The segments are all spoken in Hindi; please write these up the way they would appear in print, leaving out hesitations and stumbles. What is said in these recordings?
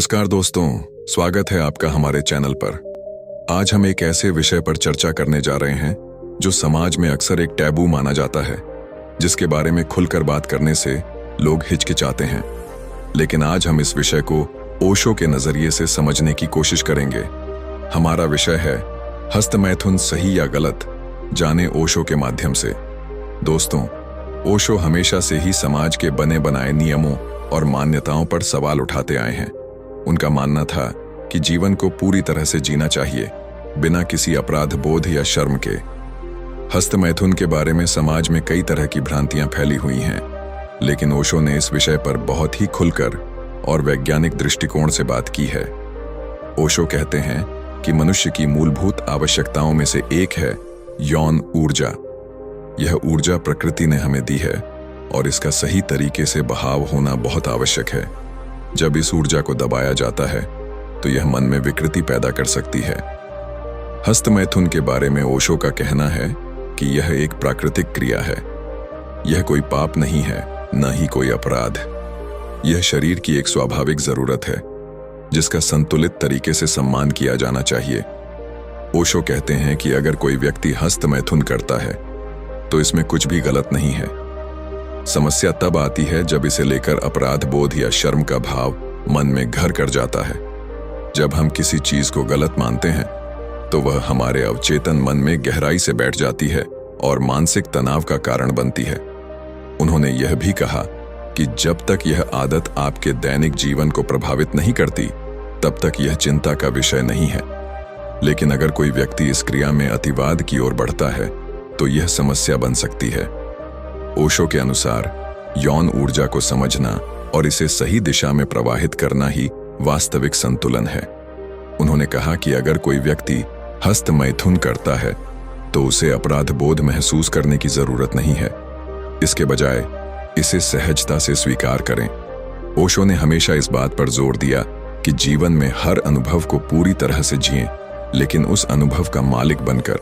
नमस्कार दोस्तों, स्वागत है आपका हमारे चैनल पर। आज हम एक ऐसे विषय पर चर्चा करने जा रहे हैं जो समाज में अक्सर एक टैबू माना जाता है, जिसके बारे में खुलकर बात करने से लोग हिचकिचाते हैं। लेकिन आज हम इस विषय को ओशो के नजरिए से समझने की कोशिश करेंगे। हमारा विषय है हस्तमैथुन सही या गलत, जाने ओशो के माध्यम से। दोस्तों, ओशो हमेशा से ही समाज के बने बनाए नियमों और मान्यताओं पर सवाल उठाते आए हैं। उनका मानना था कि जीवन को पूरी तरह से जीना चाहिए, बिना किसी अपराध बोध या शर्म के। हस्तमैथुन के बारे में समाज में कई तरह की भ्रांतियां फैली हुई हैं, लेकिन ओशो ने इस विषय पर बहुत ही खुलकर और वैज्ञानिक दृष्टिकोण से बात की है। ओशो कहते हैं कि मनुष्य की मूलभूत आवश्यकताओं में से एक है यौन ऊर्जा। यह ऊर्जा प्रकृति ने हमें दी है और इसका सही तरीके से बहाव होना बहुत आवश्यक है। जब इस ऊर्जा को दबाया जाता है तो यह मन में विकृति पैदा कर सकती है। हस्तमैथुन के बारे में ओशो का कहना है कि यह एक प्राकृतिक क्रिया है। यह कोई पाप नहीं है, न ही कोई अपराध। यह शरीर की एक स्वाभाविक जरूरत है, जिसका संतुलित तरीके से सम्मान किया जाना चाहिए। ओशो कहते हैं कि अगर कोई व्यक्ति हस्तमैथुन करता है तो इसमें कुछ भी गलत नहीं है। समस्या तब आती है जब इसे लेकर अपराध बोध या शर्म का भाव मन में घर कर जाता है। जब हम किसी चीज को गलत मानते हैं तो वह हमारे अवचेतन मन में गहराई से बैठ जाती है और मानसिक तनाव का कारण बनती है। उन्होंने यह भी कहा कि जब तक यह आदत आपके दैनिक जीवन को प्रभावित नहीं करती, तब तक यह चिंता का विषय नहीं है। लेकिन अगर कोई व्यक्ति इस क्रिया में अतिवाद की ओर बढ़ता है तो यह समस्या बन सकती है। ओशो के अनुसार यौन ऊर्जा को समझना और इसे सही दिशा में प्रवाहित करना ही वास्तविक संतुलन है। उन्होंने कहा कि अगर कोई व्यक्ति हस्तमैथुन करता है तो उसे अपराध बोध महसूस करने की जरूरत नहीं है। इसके बजाय इसे सहजता से स्वीकार करें। ओशो ने हमेशा इस बात पर जोर दिया कि जीवन में हर अनुभव को पूरी तरह से जिएं, लेकिन उस अनुभव का मालिक बनकर।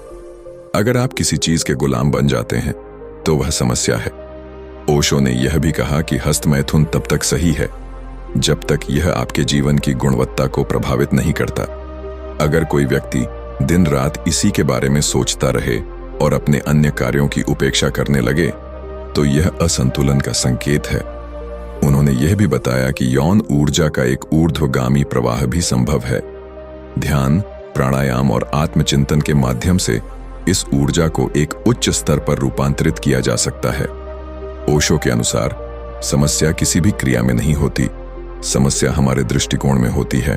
अगर आप किसी चीज के गुलाम बन जाते हैं तो वह समस्या है। ओशो ने यह भी कहा कि हस्तमैथुन तब तक सही है जब तक यह आपके जीवन की गुणवत्ता को प्रभावित नहीं करता। अगर कोई व्यक्ति दिन रात इसी के बारे में सोचता रहे और अपने अन्य कार्यों की उपेक्षा करने लगे तो यह असंतुलन का संकेत है। उन्होंने यह भी बताया कि यौन ऊर्जा का एक ऊर्ध्वगामी प्रवाह भी संभव है। ध्यान, प्राणायाम और आत्मचिंतन के माध्यम से इस ऊर्जा को एक उच्च स्तर पर रूपांतरित किया जा सकता है। ओशो के अनुसार समस्या किसी भी क्रिया में नहीं होती, समस्या हमारे दृष्टिकोण में होती है।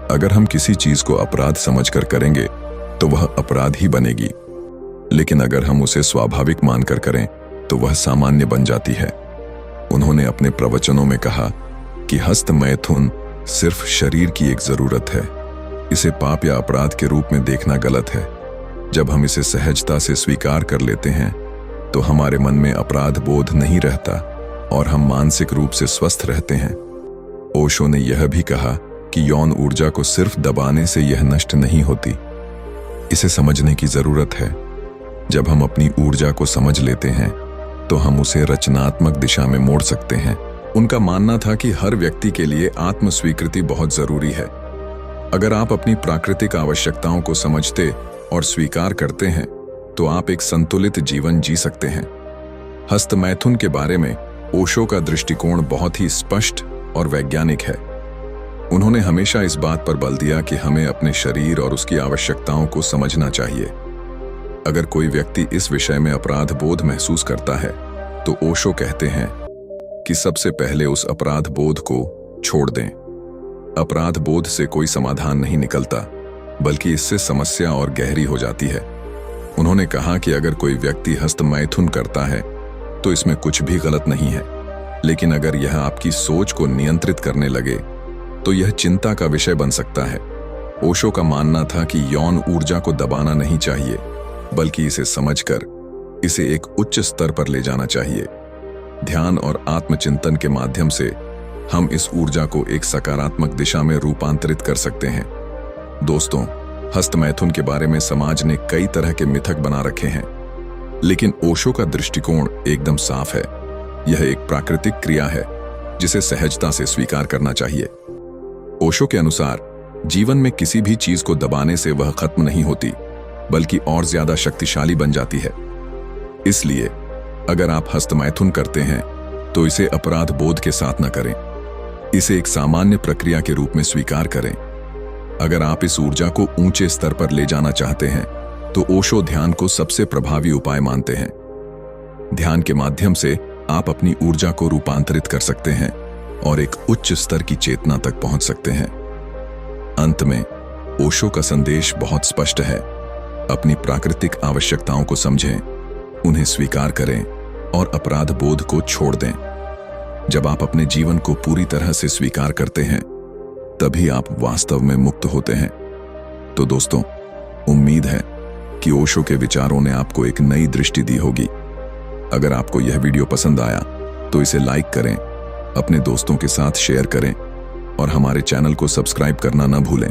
अगर हम किसी चीज को अपराध समझकर करेंगे तो वह अपराध ही बनेगी, लेकिन अगर हम उसे स्वाभाविक मानकर करें तो वह सामान्य बन जाती है। उन्होंने अपने प्रवचनों में कहा कि हस्तमैथुन सिर्फ शरीर की एक जरूरत है। इसे पाप या अपराध के रूप में देखना गलत है। जब हम इसे सहजता से स्वीकार कर लेते हैं तो हमारे मन में अपराध बोध नहीं रहता और हम मानसिक रूप से स्वस्थ रहते हैं। ओशो ने यह भी कहा कि यौन ऊर्जा को सिर्फ दबाने से यह नष्ट नहीं होती, इसे समझने की जरूरत है। जब हम अपनी ऊर्जा को समझ लेते हैं तो हम उसे रचनात्मक दिशा में मोड़ सकते हैं। उनका मानना था कि हर व्यक्ति के लिए आत्म स्वीकृति बहुत जरूरी है। अगर आप अपनी प्राकृतिक आवश्यकताओं को समझते और स्वीकार करते हैं तो आप एक संतुलित जीवन जी सकते हैं। हस्तमैथुन के बारे में ओशो का दृष्टिकोण बहुत ही स्पष्ट और वैज्ञानिक है। उन्होंने हमेशा इस बात पर बल दिया कि हमें अपने शरीर और उसकी आवश्यकताओं को समझना चाहिए। अगर कोई व्यक्ति इस विषय में अपराध बोध महसूस करता है तो ओशो कहते हैं कि सबसे पहले उस अपराध बोध को छोड़ दें। अपराध बोध से कोई समाधान नहीं निकलता, बल्कि इससे समस्या और गहरी हो जाती है। उन्होंने कहा कि अगर कोई व्यक्ति हस्तमैथुन करता है तो इसमें कुछ भी गलत नहीं है, लेकिन अगर यह आपकी सोच को नियंत्रित करने लगे तो यह चिंता का विषय बन सकता है। ओशो का मानना था कि यौन ऊर्जा को दबाना नहीं चाहिए, बल्कि इसे समझकर इसे एक उच्च स्तर पर ले जाना चाहिए। ध्यान और आत्मचिंतन के माध्यम से हम इस ऊर्जा को एक सकारात्मक दिशा में रूपांतरित कर सकते हैं। दोस्तों, हस्तमैथुन के बारे में समाज ने कई तरह के मिथक बना रखे हैं, लेकिन ओशो का दृष्टिकोण एकदम साफ है। यह एक प्राकृतिक क्रिया है जिसे सहजता से स्वीकार करना चाहिए। ओशो के अनुसार जीवन में किसी भी चीज को दबाने से वह खत्म नहीं होती, बल्कि और ज्यादा शक्तिशाली बन जाती है। इसलिए अगर आप हस्तमैथुन करते हैं तो इसे अपराध बोध के साथ न करें, इसे एक सामान्य प्रक्रिया के रूप में स्वीकार करें। अगर आप इस ऊर्जा को ऊंचे स्तर पर ले जाना चाहते हैं तो ओशो ध्यान को सबसे प्रभावी उपाय मानते हैं। ध्यान के माध्यम से आप अपनी ऊर्जा को रूपांतरित कर सकते हैं और एक उच्च स्तर की चेतना तक पहुंच सकते हैं। अंत में ओशो का संदेश बहुत स्पष्ट है। अपनी प्राकृतिक आवश्यकताओं को समझें, उन्हें स्वीकार करें और अपराध बोध को छोड़ दें। जब आप अपने जीवन को पूरी तरह से स्वीकार करते हैं, तभी आप वास्तव में मुक्त होते हैं। तो दोस्तों, उम्मीद है कि ओशो के विचारों ने आपको एक नई दृष्टि दी होगी। अगर आपको यह वीडियो पसंद आया तो इसे लाइक करें, अपने दोस्तों के साथ शेयर करें और हमारे चैनल को सब्सक्राइब करना न भूलें।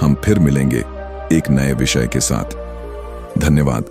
हम फिर मिलेंगे एक नए विषय के साथ। धन्यवाद।